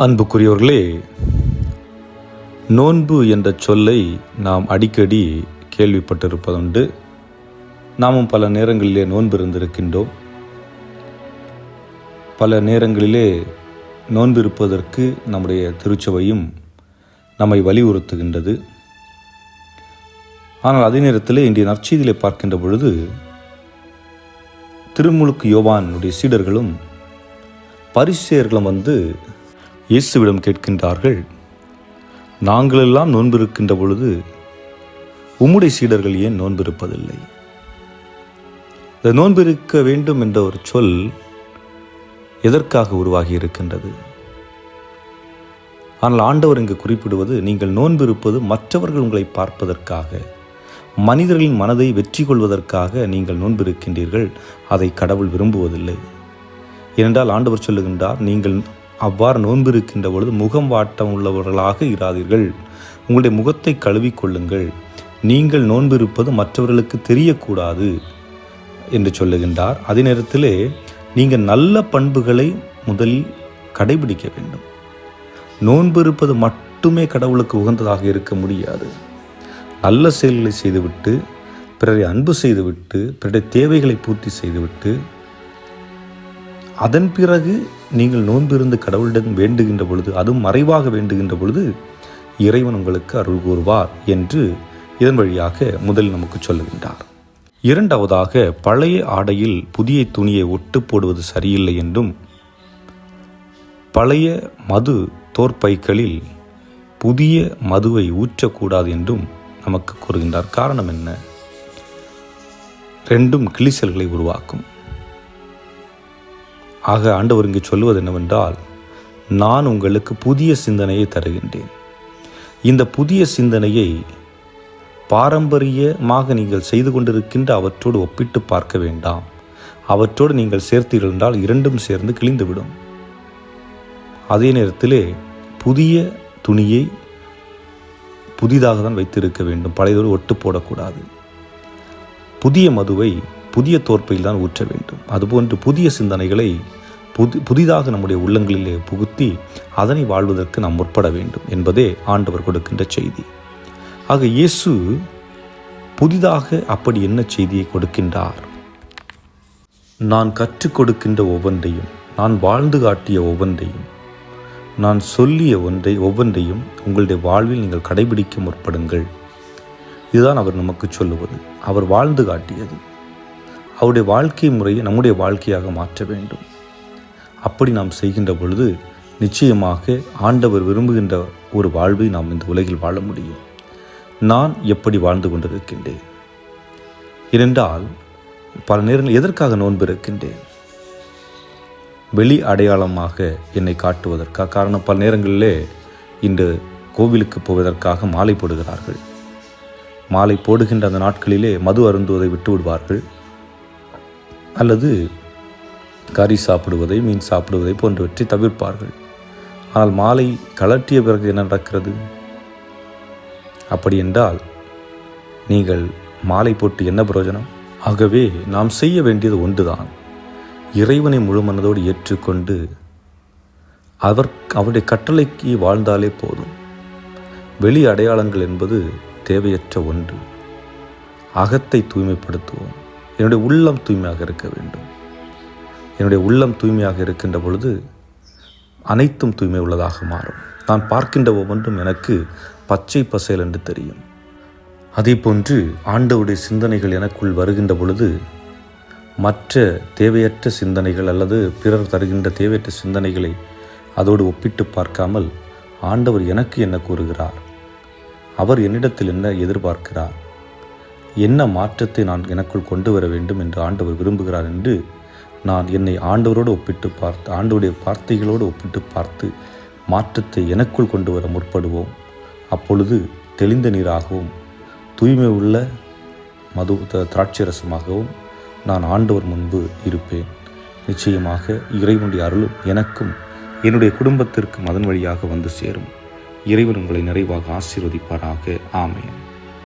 அன்புக்குரியவர்களே, நோன்பு என்ற சொல்லை நாம் அடிக்கடி கேள்விப்பட்டிருப்பதுண்டு. நாமும் பல நேரங்களிலே நோன்பு இருந்திருக்கின்றோம். பல நேரங்களிலே நோன்பு இருப்பதற்கு நம்முடைய திருச்சபையும் நம்மை வலியுறுத்துகின்றது. ஆனால் அதே நேரத்தில் இன்றைய நற்செய்தியிலே பார்க்கின்ற பொழுது திருமுழுக்கு யோவானுடைய சீடர்களும் பரிசேயர்களும் இயேசுவிடம் கேட்கின்றார்கள், நாங்களெல்லாம் நோன்பு இருக்கின்ற பொழுது உம்முடைய சீடர்கள் ஏன் நோன்பு இருப்பதில்லை? இந்த நோன்பு இருக்க வேண்டும் என்ற ஒரு சொல் எதற்காக உருவாகி இருக்கின்றது? ஆனால் ஆண்டவர் இங்கு குறிப்பிடுவது, நீங்கள் நோன்பு இருப்பது மற்றவர்கள் உங்களை பார்ப்பதற்காக, மனிதர்களின் மனதை வெற்றி கொள்வதற்காக நீங்கள் நோன்பு இருக்கின்றீர்கள். அதை கடவுள் விரும்புவதில்லை. ஏனென்றால் ஆண்டவர் சொல்லுகின்றார், நீங்கள் அவ்வாறு நோன்பு இருக்கின்ற பொழுது முகம் வாட்டம் உள்ளவர்களாக இராதீர்கள், உங்களுடைய முகத்தை கழுவிக்கொள்ளுங்கள், நீங்கள் நோன்பு இருப்பது மற்றவர்களுக்கு தெரியக்கூடாது என்று சொல்லுகின்றார். அதே நேரத்திலே நீங்கள் நல்ல பண்புகளை முதலில் கடைபிடிக்க வேண்டும். நோன்பு இருப்பது மட்டுமே கடவுளுக்கு உகந்ததாக இருக்க முடியாது. நல்ல செயல்களை செய்துவிட்டு, பிறரை அன்பு செய்துவிட்டு, பிறருடைய தேவைகளை பூர்த்தி செய்துவிட்டு, அதன் பிறகு நீங்கள் நோன்பிருந்து கடவுளிடம் வேண்டுகின்ற பொழுது, அதுவும் மறைவாக வேண்டுகின்ற பொழுது இறைவன் உங்களுக்கு அருள் கூறுவார் என்று இதன் வழியாக முதலில் நமக்கு சொல்லுகின்றார். இரண்டாவதாக, பழைய ஆடையில் புதிய துணியை ஒட்டு போடுவது சரியில்லை என்றும், பழைய மது தோற்பைகளில் புதிய மதுவை ஊற்றக்கூடாது என்றும் நமக்கு கூறுகின்றார். காரணம் என்ன? ரெண்டும் கிளிசல்களை உருவாக்கும். ஆக ஆண்டவர் இங்கு சொல்லுவது என்னவென்றால், நான் உங்களுக்கு புதிய சிந்தனையை தருகின்றேன். இந்த புதிய சிந்தனையை பாரம்பரியமாக நீங்கள் செய்து கொண்டிருக்கின்ற அவற்றோடு ஒப்பிட்டு பார்க்க வேண்டாம். அவற்றோடு நீங்கள் சேர்த்தீர்கள் என்றால் இரண்டும் சேர்ந்து கிழிந்துவிடும். அதே நேரத்திலே புதிய துணியை புதிதாக தான் வைத்திருக்க வேண்டும், பழையதோடு ஒட்டு போடக்கூடாது. புதிய மதுவை புதிய தோற்பையில் தான் ஊற்ற வேண்டும். அதுபோன்று புதிய சிந்தனைகளை புதிதாக நம்முடைய உள்ளங்களிலே புகுத்தி அதனை வாழ்வதற்கு நாம் முற்பட வேண்டும் என்பதே ஆண்டவர் கொடுக்கின்ற செய்தி. ஆக இயேசு புதிதாக அப்படி என்ன செய்தியை கொடுக்கின்றார்? நான் கற்றுக் கொடுக்கின்ற ஒவ்வொன்றையும், நான் வாழ்ந்து காட்டிய ஒவ்வொன்றையும், நான் சொல்லிய ஒவ்வொன்றையும் உங்களுடைய வாழ்வில் நீங்கள் கடைபிடிக்க முற்படுங்கள். இதுதான் அவர் நமக்கு சொல்லுவது. அவர் வாழ்ந்து காட்டியது. அவருடைய வாழ்க்கை முறையை நம்முடைய வாழ்க்கையாக மாற்ற வேண்டும். அப்படி நாம் செய்கின்ற பொழுது நிச்சயமாக ஆண்டவர் விரும்புகின்ற ஒரு வாழ்வை நாம் இந்த உலகில் வாழ முடியும். நான் எப்படி வாழ்ந்து கொண்டிருக்கின்றேன்? ஏனென்றால் பல நேரங்கள் எதற்காக நோன்பு இருக்கின்றேன்? வெளி அடையாளமாக என்னை காட்டுவதற்காக. காரணம், பல நேரங்களிலே இன்று கோவிலுக்கு போவதற்காக மாலை போடுகிறார்கள். மாலை போடுகின்ற அந்த நாட்களிலே மது அருந்துவதை விட்டு விடுவார்கள், அல்லது கறி சாப்பிடுவதை, மீன் சாப்பிடுவதை போன்றவற்றை தவிர்ப்பார்கள். ஆனால் மாலை கழற்றிய பிறகு என்ன நடக்கிறது? அப்படி என்றால் நீங்கள் மாலை போட்டு என்ன பிரயோஜனம்? ஆகவே நாம் செய்ய வேண்டியது ஒன்றுதான், இறைவனை முழு மனதோடு ஏற்றுக்கொண்டு அவருடைய கட்டளைக்கு வாழ்ந்தாலே போதும். வெளி அடையாளங்கள் என்பது தேவையற்ற ஒன்று. அகத்தை தூய்மைப்படுத்துவோம். என்னுடைய உள்ளம் தூய்மையாக இருக்க வேண்டும். என்னுடைய உள்ளம் தூய்மையாக இருக்கின்ற பொழுது அனைத்தும் தூய்மை உள்ளதாக மாறும். நான் பார்க்கின்ற ஒவ்வொன்றும் எனக்கு பச்சை பசேல் என்று தெரியும். அதே போன்று ஆண்டவருடைய சிந்தனைகள் எனக்குள் வருகின்ற பொழுது மற்ற தேவையற்ற சிந்தனைகள் அல்லது பிறர் தருகின்ற தேவையற்ற சிந்தனைகளை அதோடு ஒப்பிட்டு பார்க்காமல், ஆண்டவர் எனக்கு என்ன கூறுகிறார், அவர் என்னிடத்தில் என்ன எதிர்பார்க்கிறார், என்ன மாற்றத்தை நான் எனக்குள் கொண்டு வர வேண்டும் என்று ஆண்டவர் விரும்புகிறார் என்று நான் என்னை ஆண்டவரோடு ஒப்பிட்டு பார்த்து, ஆண்டவருடைய வார்த்தைகளோடு ஒப்பிட்டு பார்த்து மாற்றத்தை எனக்குள் கொண்டு வர முற்படுவோம். அப்பொழுது தெளிந்த நீராகவும் தூய்மை உள்ள மது திராட்சரசமாகவும் நான் ஆண்டவர் முன்பு இருப்பேன். நிச்சயமாக இறைவனுடைய அருளும் எனக்கும் என்னுடைய குடும்பத்திற்கும் அதன் வழியாக வந்து சேரும். இறைவன் உங்களை நிறைவாக ஆசீர்வதிப்பாராக. ஆமென்.